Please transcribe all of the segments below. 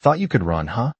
Thought you could run, huh?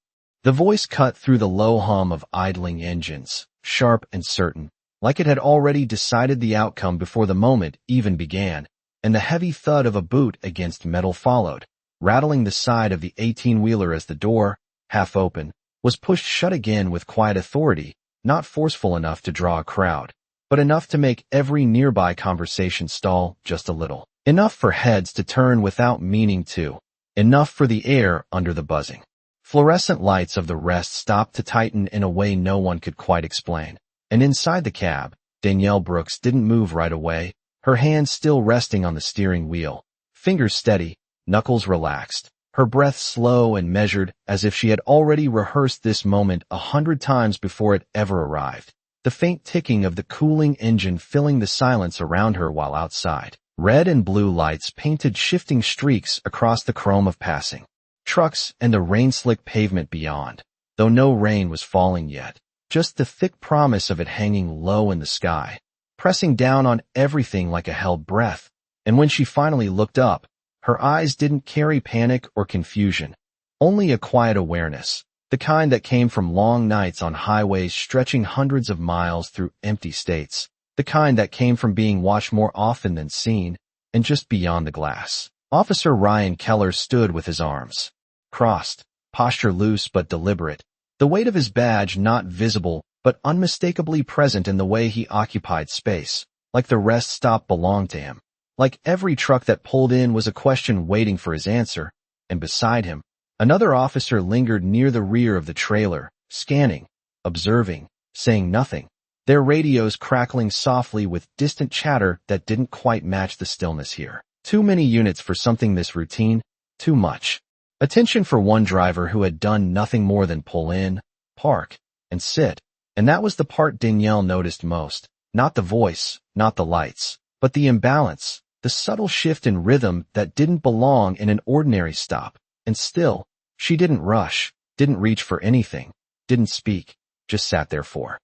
The voice cut through the low hum of idling engines, sharp and certain, like it had already decided the outcome before the moment even began, and the heavy thud of a boot against metal followed, rattling the side of the 18-wheeler as the door, half open, was pushed shut again with quiet authority, not forceful enough to draw a crowd, but enough to make every nearby conversation stall just a little. Enough for heads to turn without meaning to. Enough for the air under the buzzing. Fluorescent lights of the rest stopped to tighten in a way no one could quite explain. And inside the cab, Danielle Brooks didn't move right away, her hands still resting on the steering wheel, fingers steady, knuckles relaxed, her breath slow and measured as if she had already rehearsed this moment 100 times before it ever arrived. The faint ticking of the cooling engine filling the silence around her while outside. Red and blue lights painted shifting streaks across the chrome of passing trucks and the rain-slick pavement beyond, though no rain was falling yet, just the thick promise of it hanging low in the sky, pressing down on everything like a held breath. And when she finally looked up, her eyes didn't carry panic or confusion, only a quiet awareness, the kind that came from long nights on highways stretching hundreds of miles through empty states. The kind that came from being watched more often than seen, and just beyond the glass. Officer Ryan Keller stood with his arms crossed, posture loose but deliberate, the weight of his badge not visible but unmistakably present in the way he occupied space, like the rest stop belonged to him. Like every truck that pulled in was a question waiting for his answer, and beside him, another officer lingered near the rear of the trailer, scanning, observing, saying nothing. Their radios crackling softly with distant chatter that didn't quite match the stillness here. Too many units for something this routine, too much. Attention for one driver who had done nothing more than pull in, park, and sit. And that was the part Danielle noticed most. Not the voice, not the lights, but the imbalance, the subtle shift in rhythm that didn't belong in an ordinary stop. And still, she didn't rush, didn't reach for anything, didn't speak, just sat there for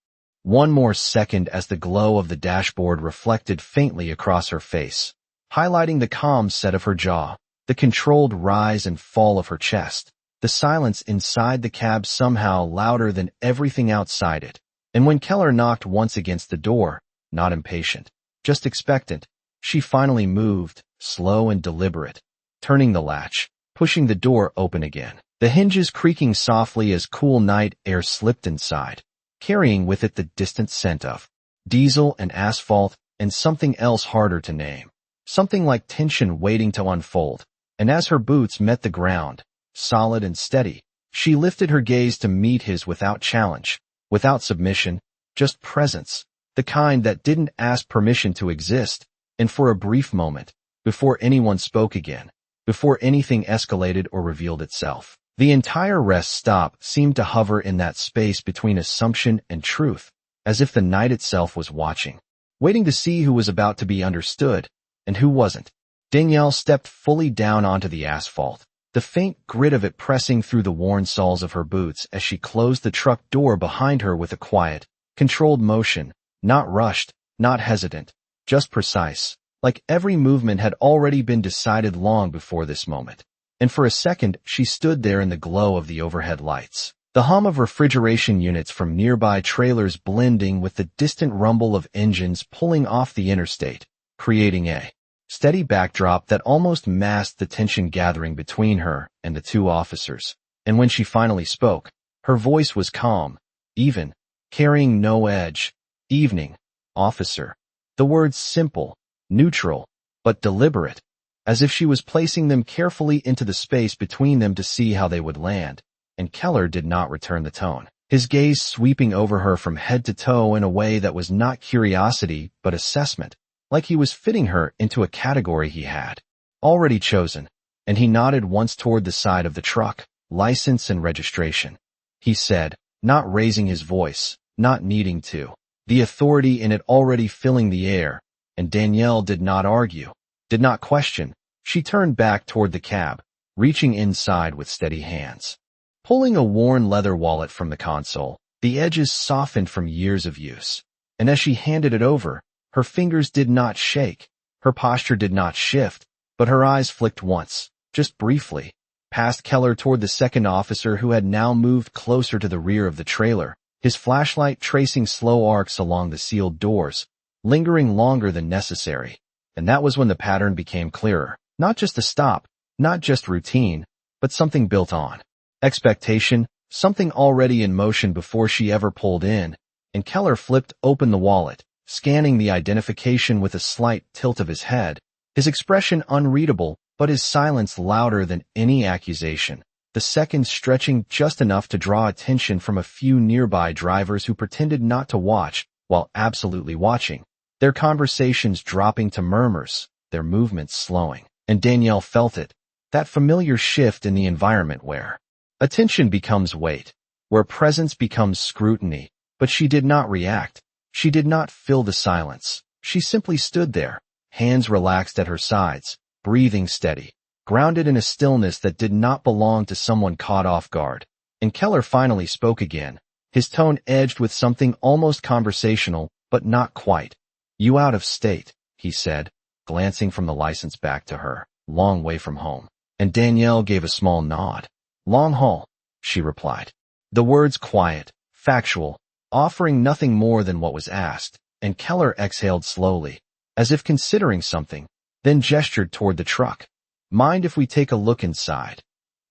one more second as the glow of the dashboard reflected faintly across her face, highlighting the calm set of her jaw, the controlled rise and fall of her chest, the silence inside the cab somehow louder than everything outside it. And when Keller knocked once against the door, not impatient, just expectant, she finally moved, slow and deliberate, turning the latch, pushing the door open again, the hinges creaking softly as cool night air slipped inside, carrying with it the distant scent of diesel and asphalt and something else harder to name, something like tension waiting to unfold. And as her boots met the ground, solid and steady, she lifted her gaze to meet his without challenge, without submission, just presence, the kind that didn't ask permission to exist. And for a brief moment, before anyone spoke again, before anything escalated or revealed itself, the entire rest stop seemed to hover in that space between assumption and truth, as if the night itself was watching, waiting to see who was about to be understood and who wasn't. Danielle stepped fully down onto the asphalt, the faint grit of it pressing through the worn soles of her boots as she closed the truck door behind her with a quiet, controlled motion, not rushed, not hesitant, just precise, like every movement had already been decided long before this moment. And for a second, she stood there in the glow of the overhead lights, the hum of refrigeration units from nearby trailers blending with the distant rumble of engines pulling off the interstate, creating a steady backdrop that almost masked the tension gathering between her and the two officers. And when she finally spoke, her voice was calm, even, carrying no edge. "Evening, officer." The words simple, neutral, but deliberate, as if she was placing them carefully into the space between them to see how they would land. And Keller did not return the tone, his gaze sweeping over her from head to toe in a way that was not curiosity but assessment, like he was fitting her into a category he had already chosen. And he nodded once toward the side of the truck, license and registration. He said, not raising his voice, not needing to, the authority in it already filling the air. And Danielle did not argue, did not question. She turned back toward the cab, reaching inside with steady hands, pulling a worn leather wallet from the console, the edges softened from years of use. And as she handed it over, her fingers did not shake, her posture did not shift, but her eyes flicked once, just briefly, past Keller toward the second officer who had now moved closer to the rear of the trailer, his flashlight tracing slow arcs along the sealed doors, lingering longer than necessary. And that was when the pattern became clearer. Not just a stop, not just routine, but something built on. Expectation, something already in motion before she ever pulled in, and Keller flipped open the wallet, scanning the identification with a slight tilt of his head, his expression unreadable, but his silence louder than any accusation, the seconds stretching just enough to draw attention from a few nearby drivers who pretended not to watch while absolutely watching, their conversations dropping to murmurs, their movements slowing. And Danielle felt it, that familiar shift in the environment where attention becomes weight, where presence becomes scrutiny, but she did not react. She did not fill the silence. She simply stood there, hands relaxed at her sides, breathing steady, grounded in a stillness that did not belong to someone caught off guard. And Keller finally spoke again, his tone edged with something almost conversational, but not quite. "You out of state," he said, glancing from the license back to her, "long way from home." And Danielle gave a small nod. "Long haul," she replied. The words quiet, factual, offering nothing more than what was asked, and Keller exhaled slowly, as if considering something, then gestured toward the truck. "Mind if we take a look inside?"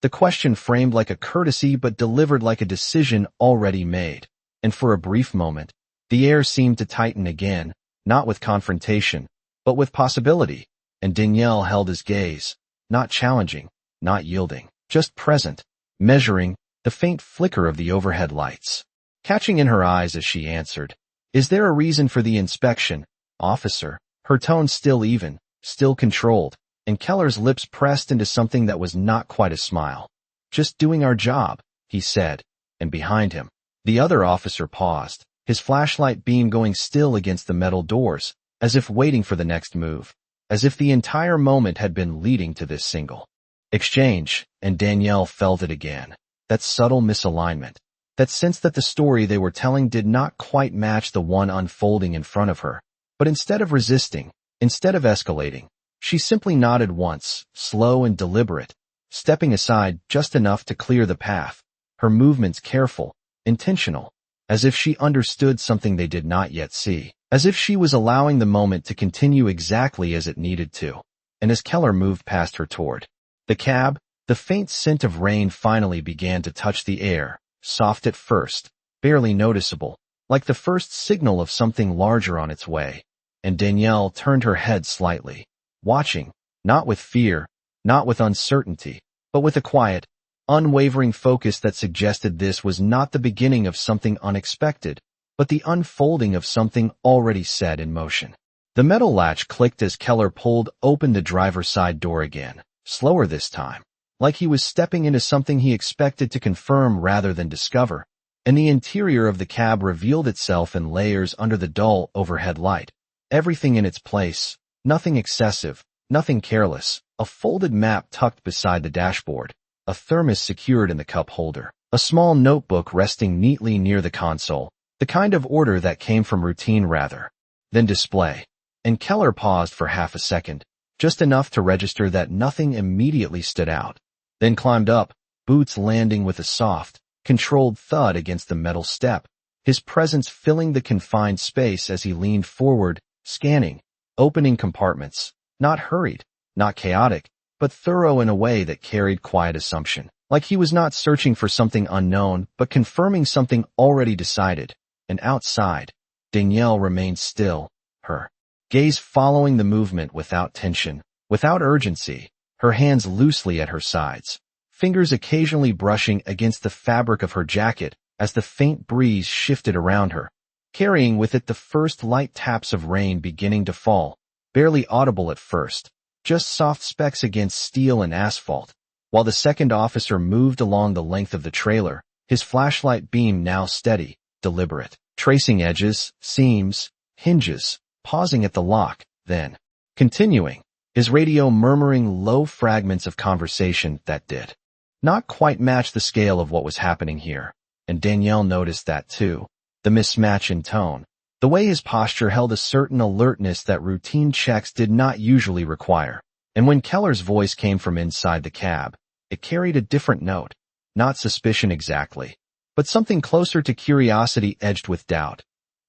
The question framed like a courtesy but delivered like a decision already made, and for a brief moment, the air seemed to tighten again, not with confrontation, but with possibility, and Danielle held his gaze, not challenging, not yielding, just present, measuring the faint flicker of the overhead lights, catching in her eyes as she answered, "Is there a reason for the inspection, officer?" Her tone still even, still controlled, and Keller's lips pressed into something that was not quite a smile. "Just doing our job," he said, and behind him, the other officer paused, his flashlight beam going still against the metal doors, as if waiting for the next move, as if the entire moment had been leading to this single exchange, and Danielle felt it again, that subtle misalignment, that sense that the story they were telling did not quite match the one unfolding in front of her. But instead of resisting, instead of escalating, she simply nodded once, slow and deliberate, stepping aside just enough to clear the path, her movements careful, intentional, as if she understood something they did not yet see, as if she was allowing the moment to continue exactly as it needed to. And as Keller moved past her toward the cab, the faint scent of rain finally began to touch the air, soft at first, barely noticeable, like the first signal of something larger on its way. And Danielle turned her head slightly, watching, not with fear, not with uncertainty, but with a quiet, unwavering focus that suggested this was not the beginning of something unexpected, but the unfolding of something already set in motion. The metal latch clicked as Keller pulled open the driver's side door again, slower this time, like he was stepping into something he expected to confirm rather than discover, and the interior of the cab revealed itself in layers under the dull overhead light. Everything in its place, nothing excessive, nothing careless, a folded map tucked beside the dashboard, a thermos secured in the cup holder, a small notebook resting neatly near the console, the kind of order that came from routine rather than display. And Keller paused for half a second, just enough to register that nothing immediately stood out, then climbed up, boots landing with a soft, controlled thud against the metal step, his presence filling the confined space as he leaned forward, scanning, opening compartments, not hurried, not chaotic, but thorough in a way that carried quiet assumption, like he was not searching for something unknown, but confirming something already decided. And outside, Danielle remained still, her gaze following the movement without tension, without urgency, her hands loosely at her sides, fingers occasionally brushing against the fabric of her jacket as the faint breeze shifted around her, carrying with it the first light taps of rain beginning to fall, barely audible at first, just soft specks against steel and asphalt, while the second officer moved along the length of the trailer, his flashlight beam now steady, deliberate, tracing edges, seams, hinges, pausing at the lock, then continuing, his radio murmuring low fragments of conversation that did not quite match the scale of what was happening here, and Danielle noticed that too, the mismatch in tone, the way his posture held a certain alertness that routine checks did not usually require. And when Keller's voice came from inside the cab, It carried a different note. Not suspicion exactly, but something closer to curiosity edged with doubt.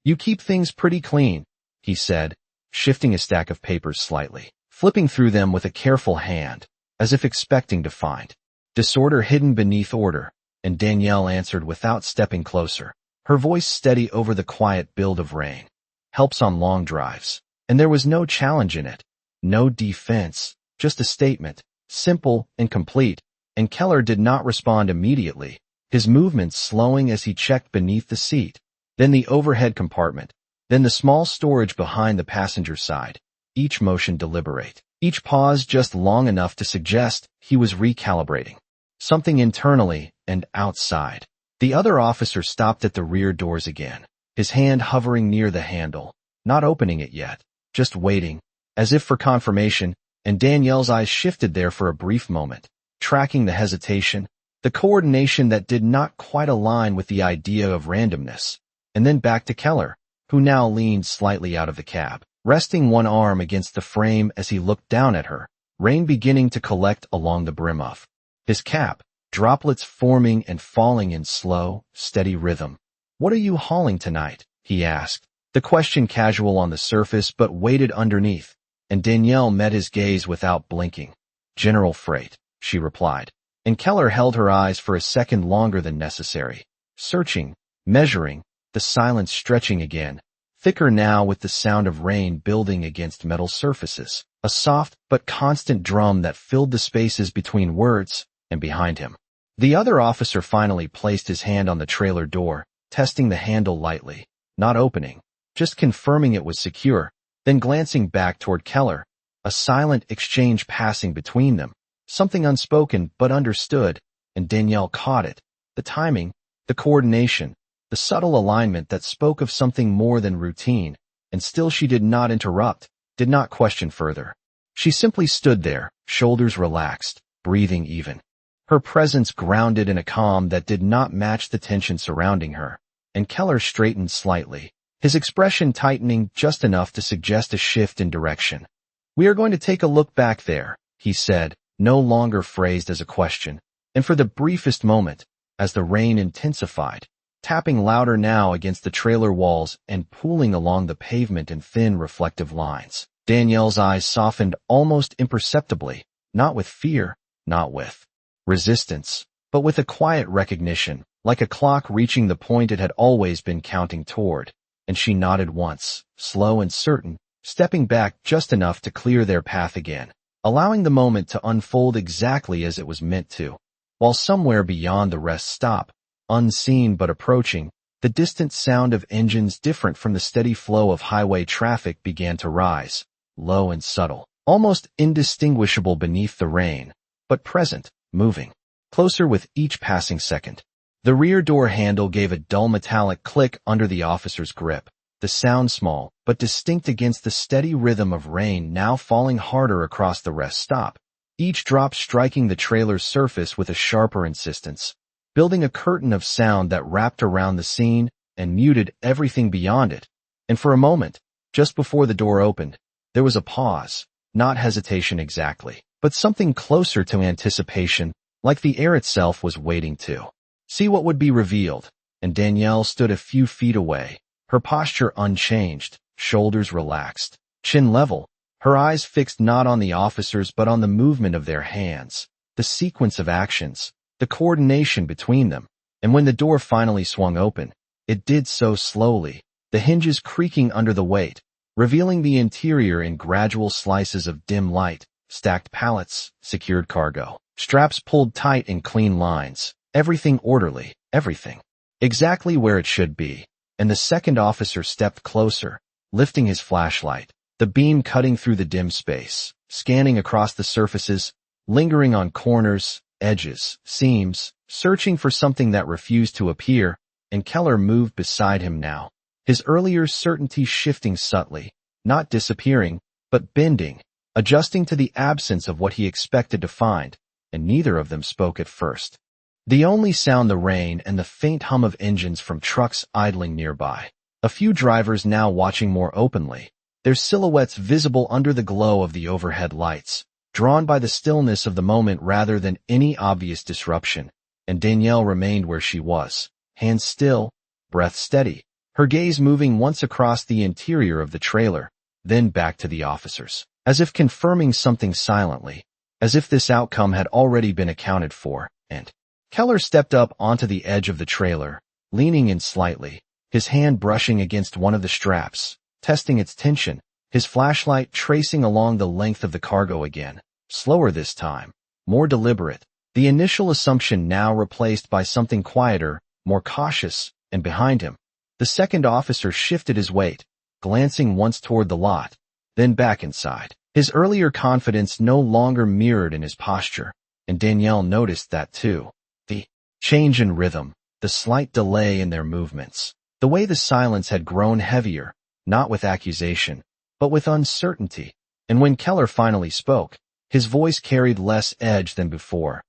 "You keep things pretty clean," he said, shifting a stack of papers slightly, flipping through them with a careful hand, as if expecting to find disorder hidden beneath order, and Danielle answered without stepping closer, her voice steady over the quiet build of rain. "Helps on long drives." And there was no challenge in it, no defense, just a statement, simple and complete, and Keller did not respond immediately, his movements slowing as he checked beneath the seat, then the overhead compartment, then the small storage behind the passenger side, each motion deliberate, each pause just long enough to suggest he was recalibrating something internally and outside. The other officer stopped at the rear doors again, his hand hovering near the handle, not opening it yet, just waiting, as if for confirmation, and Danielle's eyes shifted there for a brief moment, tracking the hesitation, the coordination that did not quite align with the idea of randomness, and then back to Keller, who now leaned slightly out of the cab, resting one arm against the frame as he looked down at her, rain beginning to collect along the brim of his cap, droplets forming and falling in slow, steady rhythm. "What are you hauling tonight?" he asked, the question casual on the surface but weighted underneath, and Danielle met his gaze without blinking. "General freight," she replied, and Keller held her eyes for a second longer than necessary, searching, measuring, the silence stretching again, thicker now with the sound of rain building against metal surfaces, a soft but constant drum that filled the spaces between words and behind him. The other officer finally placed his hand on the trailer door, testing the handle lightly, not opening, just confirming it was secure, then glancing back toward Keller, a silent exchange passing between them, something unspoken but understood, and Danielle caught it, the timing, the coordination, the subtle alignment that spoke of something more than routine, and still she did not interrupt, did not question further. She simply stood there, shoulders relaxed, breathing even. Her presence grounded in a calm that did not match the tension surrounding her, and Keller straightened slightly, his expression tightening just enough to suggest a shift in direction. "We are going to take a look back there," he said, no longer phrased as a question, and for the briefest moment, as the rain intensified, tapping louder now against the trailer walls and pooling along the pavement in thin reflective lines, Danielle's eyes softened almost imperceptibly, not with fear, not with resistance, but with a quiet recognition, like a clock reaching the point it had always been counting toward, and she nodded once, slow and certain, stepping back just enough to clear their path again, allowing the moment to unfold exactly as it was meant to, while somewhere beyond the rest stop, unseen but approaching, the distant sound of engines different from the steady flow of highway traffic began to rise, low and subtle, almost indistinguishable beneath the rain, but present, moving closer with each passing second. The rear door handle gave a dull metallic click under the officer's grip, the sound small but distinct against the steady rhythm of rain now falling harder across the rest stop, each drop striking the trailer's surface with a sharper insistence, building a curtain of sound that wrapped around the scene and muted everything beyond it. And for a moment, just before the door opened, there was a pause, not hesitation exactly, but something closer to anticipation, like the air itself was waiting to see what would be revealed, and Danielle stood a few feet away, her posture unchanged, shoulders relaxed, chin level, her eyes fixed not on the officers but on the movement of their hands, the sequence of actions, the coordination between them, and when the door finally swung open, it did so slowly, the hinges creaking under the weight, revealing the interior in gradual slices of dim light, stacked pallets, secured cargo, straps pulled tight in clean lines, everything orderly, everything exactly where it should be, and the second officer stepped closer, lifting his flashlight, the beam cutting through the dim space, scanning across the surfaces, lingering on corners, edges, seams, searching for something that refused to appear, and Keller moved beside him now, his earlier certainty shifting subtly, not disappearing, but bending, adjusting to the absence of what he expected to find, and neither of them spoke at first. The only sound the rain and the faint hum of engines from trucks idling nearby, a few drivers now watching more openly, their silhouettes visible under the glow of the overhead lights, drawn by the stillness of the moment rather than any obvious disruption, and Danielle remained where she was, hands still, breath steady, her gaze moving once across the interior of the trailer, then back to the officers, as if confirming something silently, as if this outcome had already been accounted for, and Keller stepped up onto the edge of the trailer, leaning in slightly, his hand brushing against one of the straps, testing its tension, his flashlight tracing along the length of the cargo again, slower this time, more deliberate, the initial assumption now replaced by something quieter, more cautious, and behind him. The second officer shifted his weight, glancing once toward the lot, then back inside. His earlier confidence no longer mirrored in his posture, and Danielle noticed that too. The change in rhythm, the slight delay in their movements, the way the silence had grown heavier, not with accusation, but with uncertainty. And when Keller finally spoke, his voice carried less edge than before.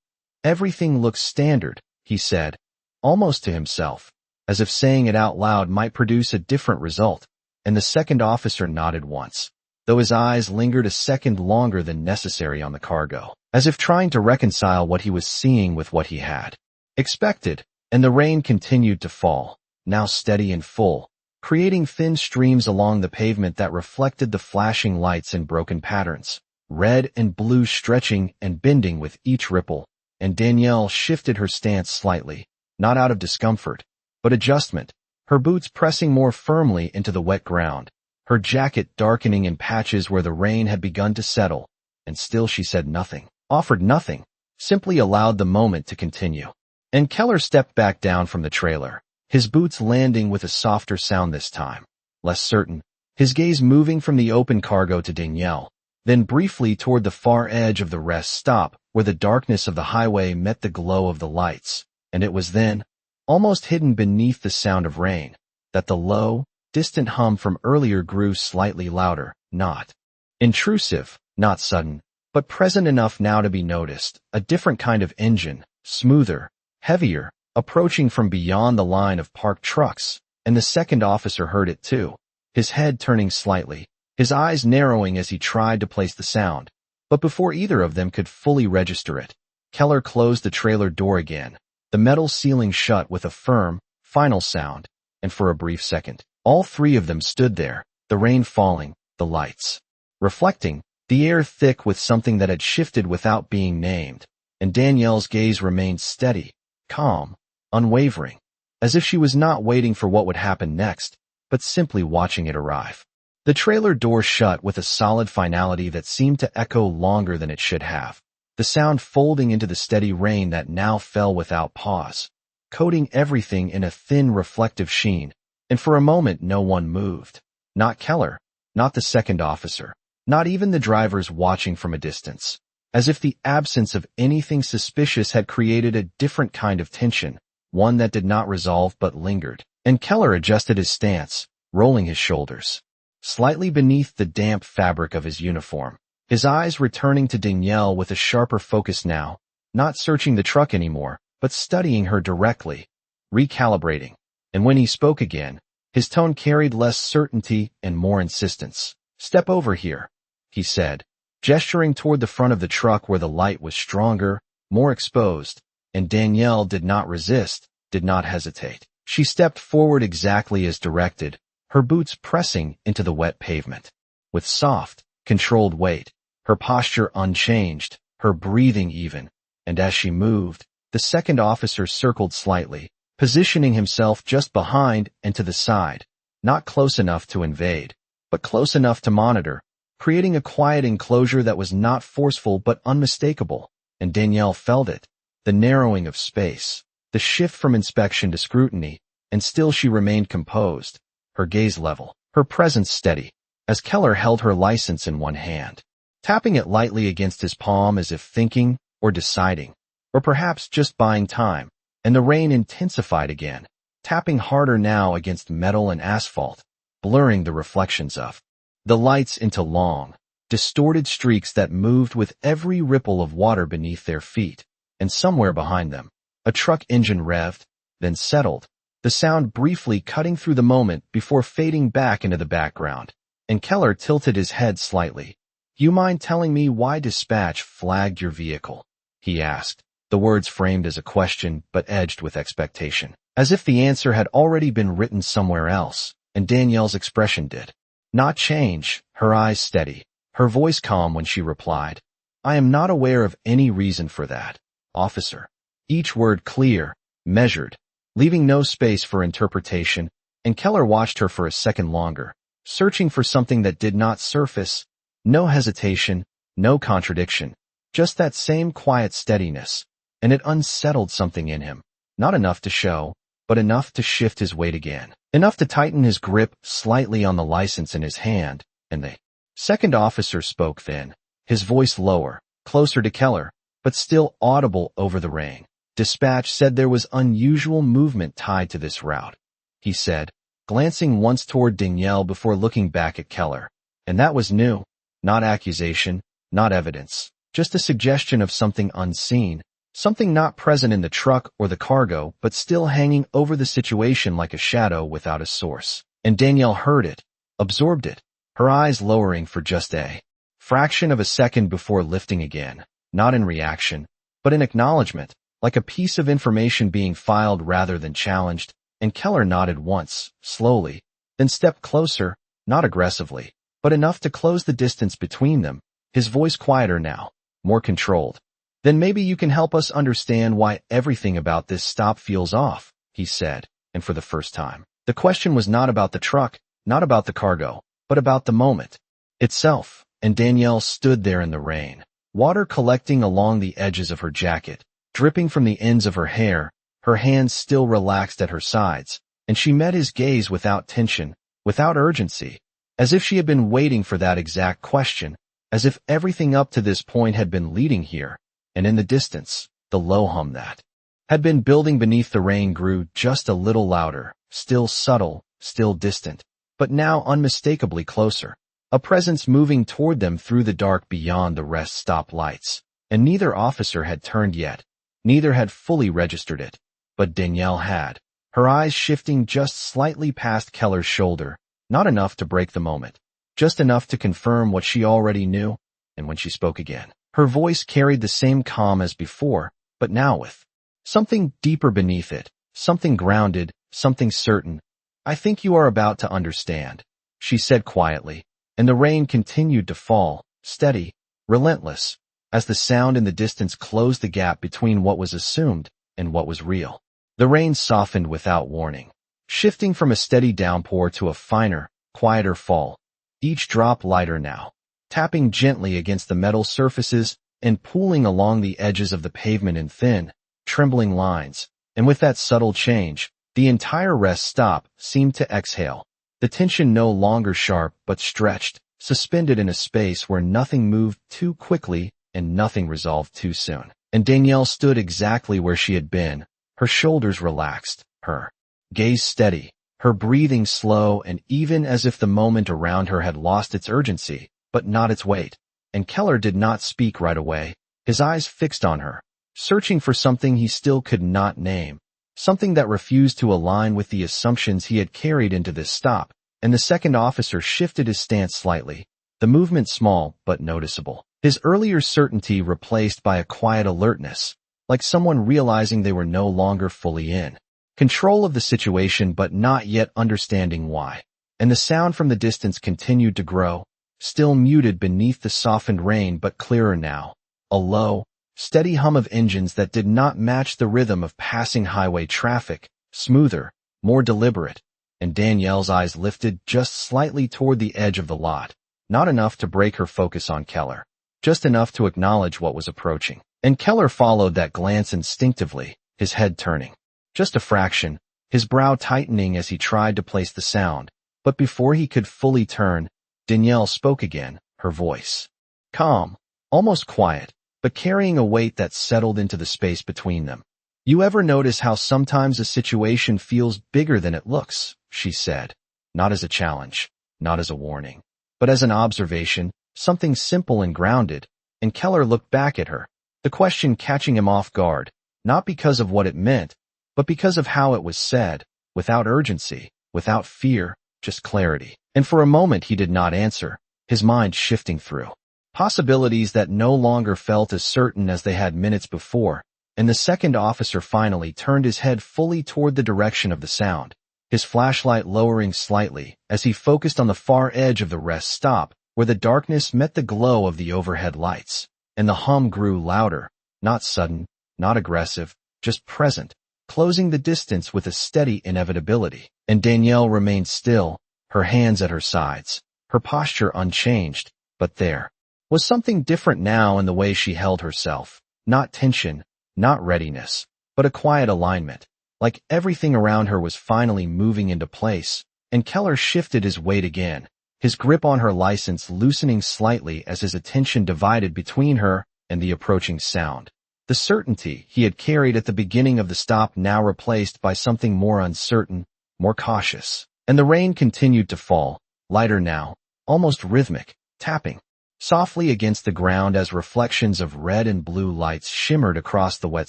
"Everything looks standard," he said, almost to himself, as if saying it out loud might produce a different result, and the second officer nodded once, though his eyes lingered a second longer than necessary on the cargo, as if trying to reconcile what he was seeing with what he had expected. And the rain continued to fall, now steady and full, creating thin streams along the pavement that reflected the flashing lights in broken patterns, red and blue stretching and bending with each ripple. And Danielle shifted her stance slightly, not out of discomfort, but adjustment, her boots pressing more firmly into the wet ground, her jacket darkening in patches where the rain had begun to settle, and still she said nothing, offered nothing, simply allowed the moment to continue. And Keller stepped back down from the trailer, his boots landing with a softer sound this time, less certain, his gaze moving from the open cargo to Danielle, then briefly toward the far edge of the rest stop where the darkness of the highway met the glow of the lights, and it was then, almost hidden beneath the sound of rain, that the low, distant hum from earlier grew slightly louder, not intrusive, not sudden, but present enough now to be noticed, a different kind of engine, smoother, heavier, approaching from beyond the line of parked trucks, and the second officer heard it too, his head turning slightly, his eyes narrowing as he tried to place the sound. But before either of them could fully register it, Keller closed the trailer door again, the metal ceiling shut with a firm, final sound, and for a brief second, all three of them stood there, the rain falling, the lights reflecting, the air thick with something that had shifted without being named, and Danielle's gaze remained steady, calm, unwavering, as if she was not waiting for what would happen next, but simply watching it arrive. The trailer door shut with a solid finality that seemed to echo longer than it should have, the sound folding into the steady rain that now fell without pause, coating everything in a thin reflective sheen, and for a moment no one moved. Not Keller, not the second officer, not even the drivers watching from a distance, as if the absence of anything suspicious had created a different kind of tension, one that did not resolve but lingered. And Keller adjusted his stance, rolling his shoulders slightly beneath the damp fabric of his uniform, his eyes returning to Danielle with a sharper focus now, not searching the truck anymore, but studying her directly, recalibrating. And when he spoke again, his tone carried less certainty and more insistence. "Step over here," he said, gesturing toward the front of the truck where the light was stronger, more exposed, and Danielle did not resist, did not hesitate. She stepped forward exactly as directed, her boots pressing into the wet pavement. With soft, controlled weight, her posture unchanged, her breathing even, and as she moved, the second officer circled slightly, positioning himself just behind and to the side, not close enough to invade, but close enough to monitor, creating a quiet enclosure that was not forceful but unmistakable, and Danielle felt it, the narrowing of space, the shift from inspection to scrutiny, and still she remained composed, her gaze level, her presence steady, as Keller held her license in one hand, tapping it lightly against his palm as if thinking, or deciding, or perhaps just buying time, and the rain intensified again, tapping harder now against metal and asphalt, blurring the reflections of the lights into long, distorted streaks that moved with every ripple of water beneath their feet, and somewhere behind them, a truck engine revved, then settled, the sound briefly cutting through the moment before fading back into the background, and Keller tilted his head slightly. You mind telling me why dispatch flagged your vehicle? He asked, the words framed as a question but edged with expectation, as if the answer had already been written somewhere else, and Danielle's expression did not change, her eyes steady, her voice calm when she replied, I am not aware of any reason for that, officer. Each word clear, measured, leaving no space for interpretation, and Keller watched her for a second longer, searching for something that did not surface. No hesitation, no contradiction, just that same quiet steadiness, and it unsettled something in him. Not enough to show, but enough to shift his weight again. Enough to tighten his grip slightly on the license in his hand, and the second officer spoke then, his voice lower, closer to Keller, but still audible over the rain. Dispatch said there was unusual movement tied to this route, he said, glancing once toward Danielle before looking back at Keller. And that was new. Not accusation, not evidence, just a suggestion of something unseen, something not present in the truck or the cargo, but still hanging over the situation like a shadow without a source. And Danielle heard it, absorbed it, her eyes lowering for just a fraction of a second before lifting again, not in reaction, but in acknowledgement, like a piece of information being filed rather than challenged. And Keller nodded once, slowly, then stepped closer, not aggressively, but enough to close the distance between them, his voice quieter now, more controlled. Then maybe you can help us understand why everything about this stop feels off, he said, and for the first time. The question was not about the truck, not about the cargo, but about the moment itself, and Danielle stood there in the rain, water collecting along the edges of her jacket, dripping from the ends of her hair, her hands still relaxed at her sides, and she met his gaze without tension, without urgency, as if she had been waiting for that exact question, as if everything up to this point had been leading here, and in the distance, the low hum that had been building beneath the rain grew just a little louder, still subtle, still distant, but now unmistakably closer, a presence moving toward them through the dark beyond the rest stop lights, and neither officer had turned yet, neither had fully registered it, but Danielle had, her eyes shifting just slightly past Keller's shoulder, not enough to break the moment, just enough to confirm what she already knew, and when she spoke again, her voice carried the same calm as before, but now with something deeper beneath it, something grounded, something certain. I think you are about to understand, she said quietly, and the rain continued to fall, steady, relentless, as the sound in the distance closed the gap between what was assumed and what was real. The rain softened without warning, shifting from a steady downpour to a finer, quieter fall, each drop lighter now, tapping gently against the metal surfaces and pooling along the edges of the pavement in thin, trembling lines, and with that subtle change, the entire rest stop seemed to exhale, the tension no longer sharp but stretched, suspended in a space where nothing moved too quickly and nothing resolved too soon. And Danielle stood exactly where she had been, her shoulders relaxed, her gaze steady, her breathing slow, and even as if the moment around her had lost its urgency, but not its weight. And Keller did not speak right away, his eyes fixed on her, searching for something he still could not name, something that refused to align with the assumptions he had carried into this stop. And the second officer shifted his stance slightly, the movement small but noticeable, his earlier certainty replaced by a quiet alertness, like someone realizing they were no longer fully in control of the situation but not yet understanding why. And the sound from the distance continued to grow, still muted beneath the softened rain but clearer now, a low, steady hum of engines that did not match the rhythm of passing highway traffic, smoother, more deliberate. And Danielle's eyes lifted just slightly toward the edge of the lot, not enough to break her focus on Keller, just enough to acknowledge what was approaching. And Keller followed that glance instinctively, his head turning. Just a fraction, his brow tightening as he tried to place the sound, but before he could fully turn, Danielle spoke again, her voice calm, almost quiet, but carrying a weight that settled into the space between them. You ever notice how sometimes a situation feels bigger than it looks? She said, not as a challenge, not as a warning, but as an observation, something simple and grounded. And Keller looked back at her, the question catching him off guard, not because of what it meant, but because of how it was said, without urgency, without fear, just clarity. And for a moment he did not answer, his mind shifting through Possibilities that no longer felt as certain as they had minutes before, and the second officer finally turned his head fully toward the direction of the sound, his flashlight lowering slightly as he focused on the far edge of the rest stop, where the darkness met the glow of the overhead lights, and the hum grew louder, not sudden, not aggressive, just present, closing the distance with a steady inevitability. And Danielle remained still, her hands at her sides, her posture unchanged, but there was something different now in the way she held herself. Not tension, not readiness, but a quiet alignment, like everything around her was finally moving into place. And Keller shifted his weight again, his grip on her license loosening slightly as his attention divided between her and the approaching sound. The certainty he had carried at the beginning of the stop now replaced by something more uncertain, more cautious. And the rain continued to fall, lighter now, almost rhythmic, tapping softly against the ground as reflections of red and blue lights shimmered across the wet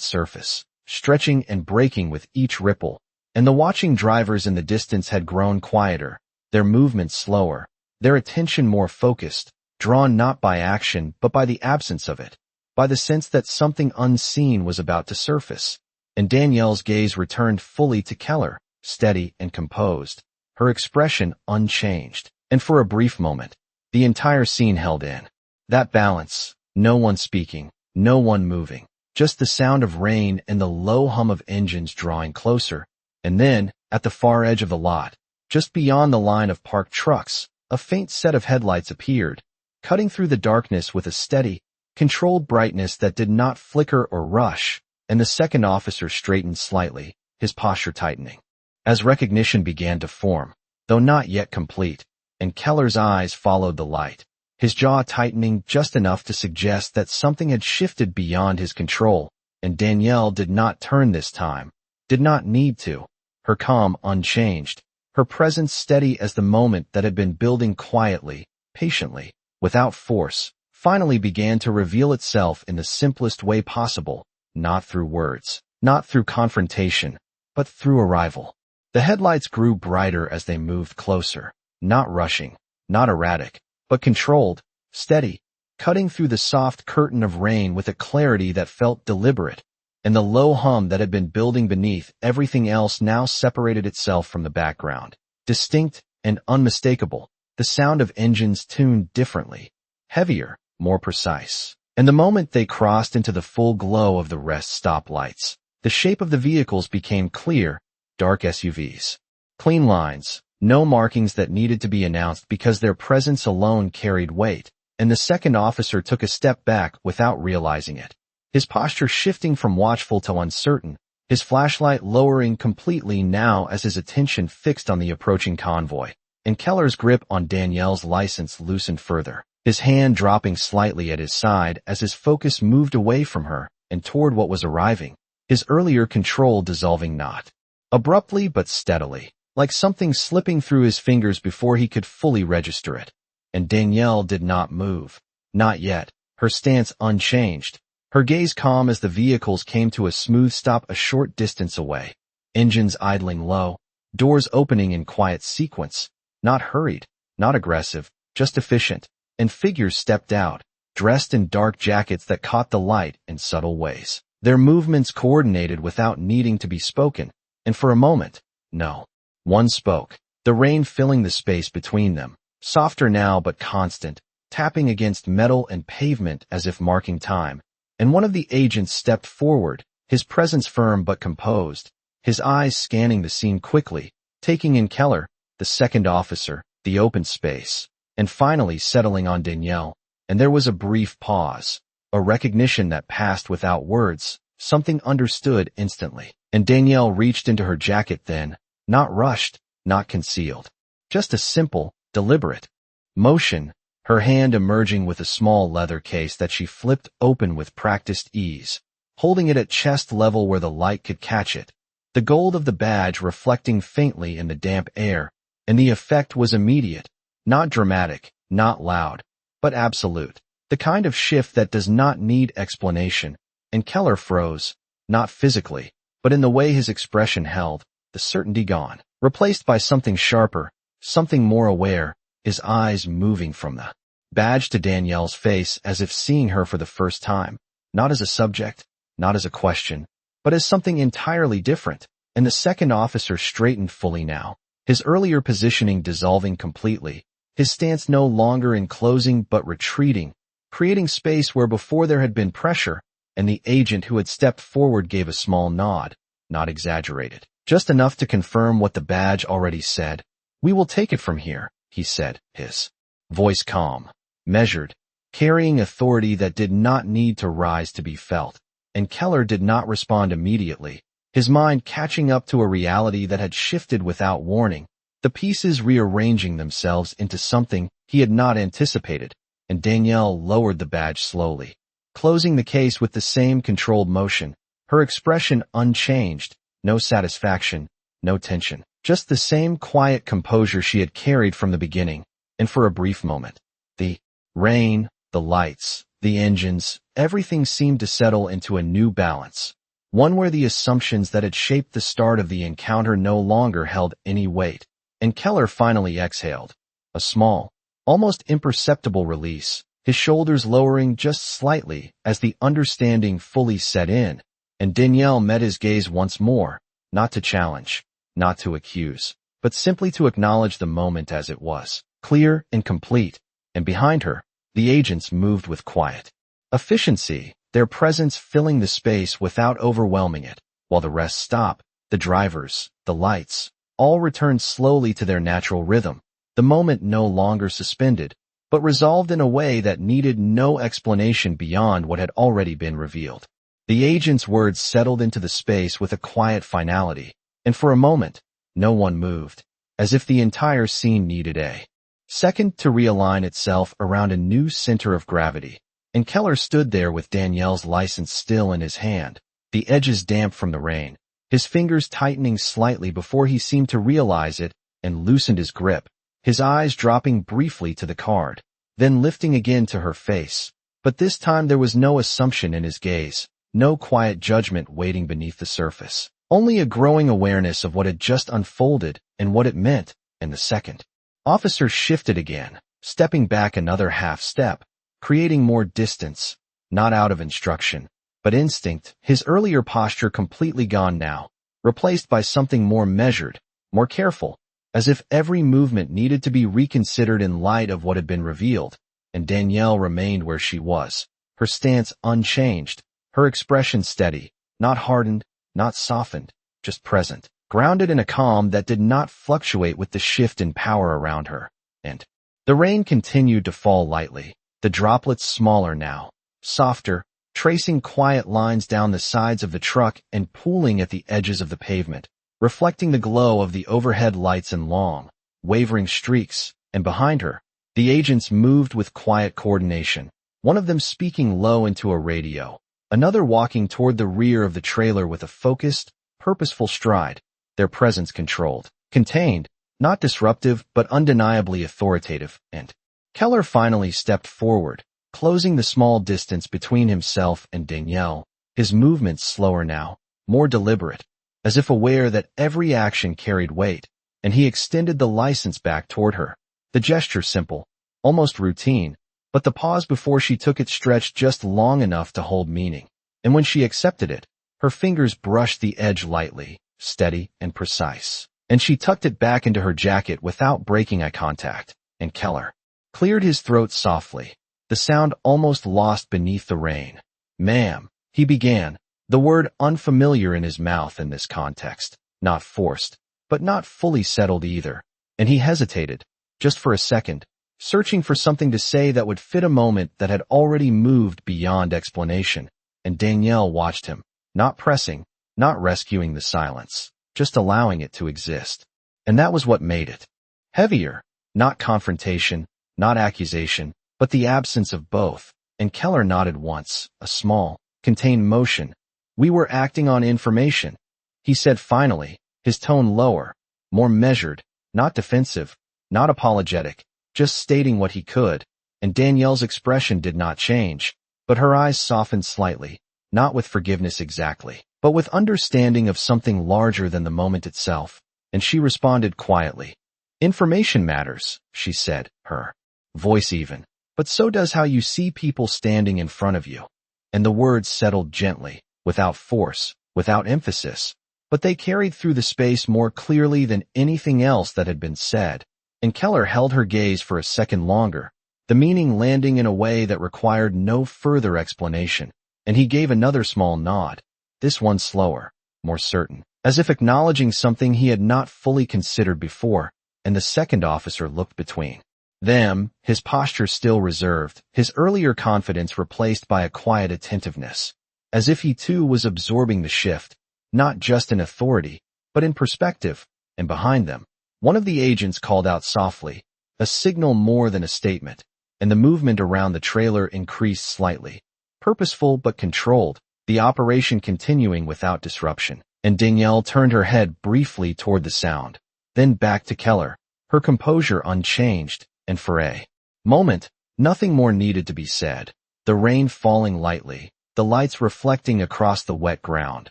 surface, stretching and breaking with each ripple. And the watching drivers in the distance had grown quieter, their movements slower, their attention more focused, drawn not by action but by the absence of it, by the sense that something unseen was about to surface. And Danielle's gaze returned fully to Keller, steady and composed, her expression unchanged. And for a brief moment, the entire scene held in that balance, no one speaking, no one moving, just the sound of rain and the low hum of engines drawing closer. And then, at the far edge of the lot, just beyond the line of parked trucks, a faint set of headlights appeared, cutting through the darkness with a steady, controlled brightness that did not flicker or rush. And the second officer straightened slightly, his posture tightening, as recognition began to form, though not yet complete. And Keller's eyes followed the light, his jaw tightening just enough to suggest that something had shifted beyond his control. And Danielle did not turn this time, did not need to, her calm unchanged, her presence steady as the moment that had been building quietly, patiently, without force, finally began to reveal itself in the simplest way possible, not through words, not through confrontation, but through arrival. The headlights grew brighter as they moved closer, not rushing, not erratic, but controlled, steady, cutting through the soft curtain of rain with a clarity that felt deliberate. And the low hum that had been building beneath everything else now separated itself from the background, distinct and unmistakable, the sound of engines tuned differently, heavier, more precise. And the moment they crossed into the full glow of the rest stoplights, the shape of the vehicles became clear, dark SUVs. Clean lines, no markings that needed to be announced because their presence alone carried weight. And the second officer took a step back without realizing it, his posture shifting from watchful to uncertain, his flashlight lowering completely now as his attention fixed on the approaching convoy. And Keller's grip on Danielle's license loosened further, his hand dropping slightly at his side as his focus moved away from her and toward what was arriving, his earlier control dissolving not abruptly but steadily, like something slipping through his fingers before he could fully register it. And Danielle did not move, not yet, her stance unchanged, her gaze calm as the vehicles came to a smooth stop a short distance away, engines idling low, doors opening in quiet sequence, not hurried, not aggressive, just efficient. And figures stepped out, dressed in dark jackets that caught the light in subtle ways, their movements coordinated without needing to be spoken. And for a moment, no one spoke, the rain filling the space between them, softer now but constant, tapping against metal and pavement as if marking time. And one of the agents stepped forward, his presence firm but composed, his eyes scanning the scene quickly, taking in Keller, the second officer, the open space, and finally settling on Danielle. And there was a brief pause, a recognition that passed without words, something understood instantly. And Danielle reached into her jacket then, not rushed, not concealed, just a simple, deliberate motion, her hand emerging with a small leather case that she flipped open with practiced ease, holding it at chest level where the light could catch it, the gold of the badge reflecting faintly in the damp air. And the effect was immediate, not dramatic, not loud, but absolute, the kind of shift that does not need explanation. And Keller froze, not physically, but in the way his expression held, the certainty gone, replaced by something sharper, something more aware, his eyes moving from the badge to Danielle's face as if seeing her for the first time, not as a subject, not as a question, but as something entirely different, and the second officer straightened fully now, his earlier positioning dissolving completely, his stance no longer enclosing but retreating, creating space where before there had been pressure, and the agent who had stepped forward gave a small nod, not exaggerated, just enough to confirm what the badge already said. "We will take it from here," he said, his voice calm, measured, carrying authority that did not need to rise to be felt, and Keller did not respond immediately, his mind catching up to a reality that had shifted without warning, the pieces rearranging themselves into something he had not anticipated, and Danielle lowered the badge slowly, closing the case with the same controlled motion, her expression unchanged, no satisfaction, no tension, just the same quiet composure she had carried from the beginning, and for a brief moment, the rain, the lights, the engines, everything seemed to settle into a new balance, one where the assumptions that had shaped the start of the encounter no longer held any weight, and Keller finally exhaled, a small, almost imperceptible release, his shoulders lowering just slightly as the understanding fully set in, and Danielle met his gaze once more, not to challenge, not to accuse, but simply to acknowledge the moment as it was, clear and complete, and behind her, the agents moved with quiet efficiency, their presence filling the space without overwhelming it, while the rest stopped, the drivers, the lights, all returned slowly to their natural rhythm, the moment no longer suspended, but resolved in a way that needed no explanation beyond what had already been revealed. The agent's words settled into the space with a quiet finality, and for a moment, no one moved, as if the entire scene needed a second to realign itself around a new center of gravity, and Keller stood there with Danielle's license still in his hand, the edges damp from the rain, his fingers tightening slightly before he seemed to realize it and loosened his grip, his eyes dropping briefly to the card, then lifting again to her face. But this time there was no assumption in his gaze, no quiet judgment waiting beneath the surface, only a growing awareness of what had just unfolded and what it meant, and the second officer shifted again, stepping back another half step, creating more distance, not out of instruction, but instinct, his earlier posture completely gone now, replaced by something more measured, more careful, as if every movement needed to be reconsidered in light of what had been revealed, and Danielle remained where she was, her stance unchanged, her expression steady, not hardened, not softened, just present, grounded in a calm that did not fluctuate with the shift in power around her, and the rain continued to fall lightly, the droplets smaller now, softer, tracing quiet lines down the sides of the truck and pooling at the edges of the pavement, reflecting the glow of the overhead lights in long, wavering streaks, and behind her, the agents moved with quiet coordination, one of them speaking low into a radio, another walking toward the rear of the trailer with a focused, purposeful stride, their presence controlled, contained, not disruptive but undeniably authoritative, and Keller finally stepped forward, closing the small distance between himself and Danielle, his movements slower now, more deliberate, as if aware that every action carried weight, and he extended the license back toward her, the gesture simple, almost routine, but the pause before she took it stretched just long enough to hold meaning, and when she accepted it, her fingers brushed the edge lightly, steady and precise, and she tucked it back into her jacket without breaking eye contact, and Keller cleared his throat softly, the sound almost lost beneath the rain. "Ma'am," he began, the word unfamiliar in his mouth in this context, not forced, but not fully settled either, and he hesitated, just for a second, searching for something to say that would fit a moment that had already moved beyond explanation, and Danielle watched him, not pressing, not rescuing the silence, just allowing it to exist. And that was what made it heavier, not confrontation, not accusation, but the absence of both, and Keller nodded once, a small, contained motion. "We were acting on information," he said finally, his tone lower, more measured, not defensive, not apologetic, just stating what he could, and Danielle's expression did not change, but her eyes softened slightly, not with forgiveness exactly, but with understanding of something larger than the moment itself, and she responded quietly. "Information matters," she said, her voice even, but so does how you see people standing in front of you. And the words settled gently, without force, without emphasis, but they carried through the space more clearly than anything else that had been said. And Keller held her gaze for a second longer, the meaning landing in a way that required no further explanation, and he gave another small nod, this one slower, more certain, as if acknowledging something he had not fully considered before, and the second officer looked between them, his posture still reserved, his earlier confidence replaced by a quiet attentiveness, as if he too was absorbing the shift, not just in authority, but in perspective. And behind them, one of the agents called out softly, a signal more than a statement, and the movement around the trailer increased slightly, purposeful but controlled, the operation continuing without disruption. And Danielle turned her head briefly toward the sound, then back to Keller, her composure unchanged, and for a moment, nothing more needed to be said. The rain falling lightly, the lights reflecting across the wet ground,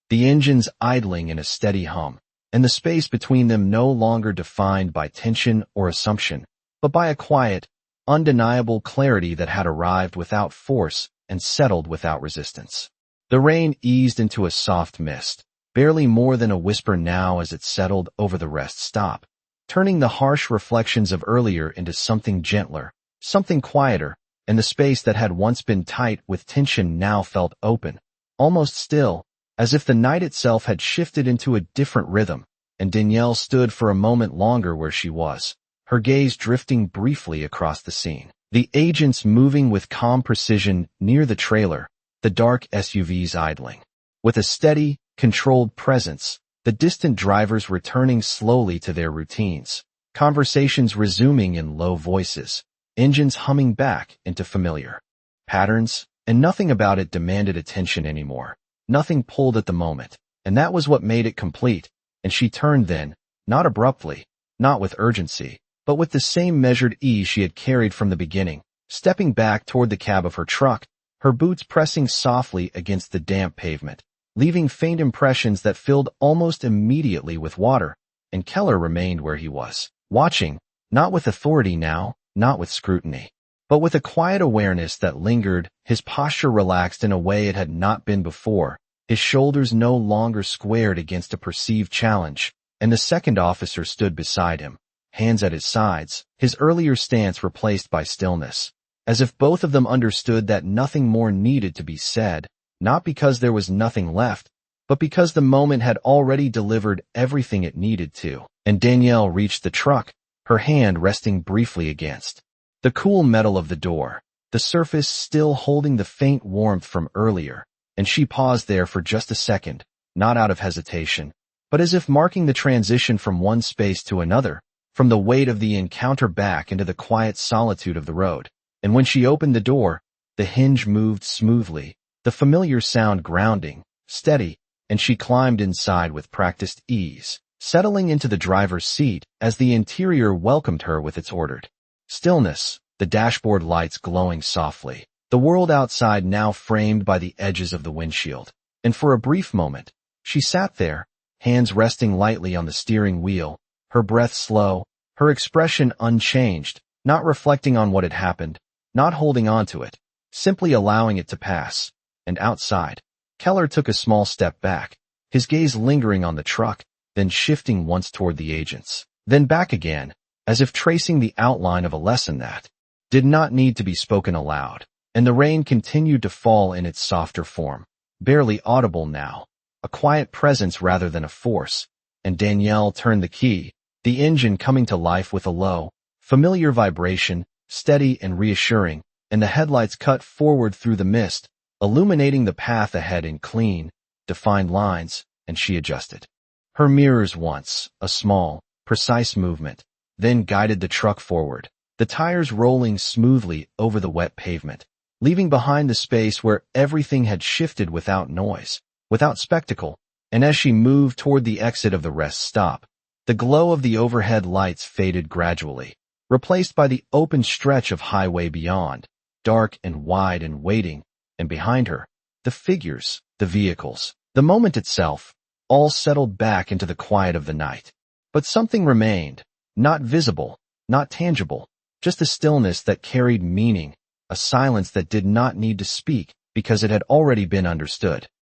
the engines idling in a steady hum, and the space between them no longer defined by tension or assumption, but by a quiet, undeniable clarity that had arrived without force and settled without resistance. The rain eased into a soft mist, barely more than a whisper now as it settled over the rest stop, turning the harsh reflections of earlier into something gentler, something quieter, and the space that had once been tight with tension now felt open, almost still, as if the night itself had shifted into a different rhythm. And Danielle stood for a moment longer where she was, her gaze drifting briefly across the scene. The agents moving with calm precision near the trailer, the dark SUVs idling. With a steady, controlled presence, the distant drivers returning slowly to their routines, conversations resuming in low voices, engines humming back into familiar patterns, and nothing about it demanded attention anymore. Nothing pulled at the moment, and that was what made it complete. And she turned then, not abruptly, not with urgency, but with the same measured ease she had carried from the beginning, stepping back toward the cab of her truck, her boots pressing softly against the damp pavement, leaving faint impressions that filled almost immediately with water. And Keller remained where he was, watching, not with authority now, not with scrutiny, but with a quiet awareness that lingered. His posture relaxed in a way it had not been before, his shoulders no longer squared against a perceived challenge, and the second officer stood beside him, hands at his sides, his earlier stance replaced by stillness, as if both of them understood that nothing more needed to be said, not because there was nothing left, but because the moment had already delivered everything it needed to. And Danielle reached the truck, her hand resting briefly against the cool metal of the door, the surface still holding the faint warmth from earlier, and she paused there for just a second, not out of hesitation, but as if marking the transition from one space to another, from the weight of the encounter back into the quiet solitude of the road. And when she opened the door, the hinge moved smoothly, the familiar sound grounding, steady, and she climbed inside with practiced ease, settling into the driver's seat as the interior welcomed her with its ordered stillness, the dashboard lights glowing softly, the world outside now framed by the edges of the windshield. And for a brief moment, she sat there, hands resting lightly on the steering wheel, her breath slow, her expression unchanged, not reflecting on what had happened, not holding on to it, simply allowing it to pass. And outside, Keller took a small step back, his gaze lingering on the truck, then shifting once toward the agents, then back again, as if tracing the outline of a lesson that did not need to be spoken aloud. And the rain continued to fall in its softer form, barely audible now, a quiet presence rather than a force. And Danielle turned the key, the engine coming to life with a low, familiar vibration, steady and reassuring, and the headlights cut forward through the mist, illuminating the path ahead in clean, defined lines. And she adjusted her mirrors once, a small, precise movement, then guided the truck forward, the tires rolling smoothly over the wet pavement, leaving behind the space where everything had shifted without noise, without spectacle. And as she moved toward the exit of the rest stop, the glow of the overhead lights faded gradually, replaced by the open stretch of highway beyond, dark and wide and waiting. And behind her, the figures, the vehicles, the moment itself, all settled back into the quiet of the night. But something remained, not visible, not tangible, just a stillness that carried meaning, a silence that did not need to speak because it had already been understood.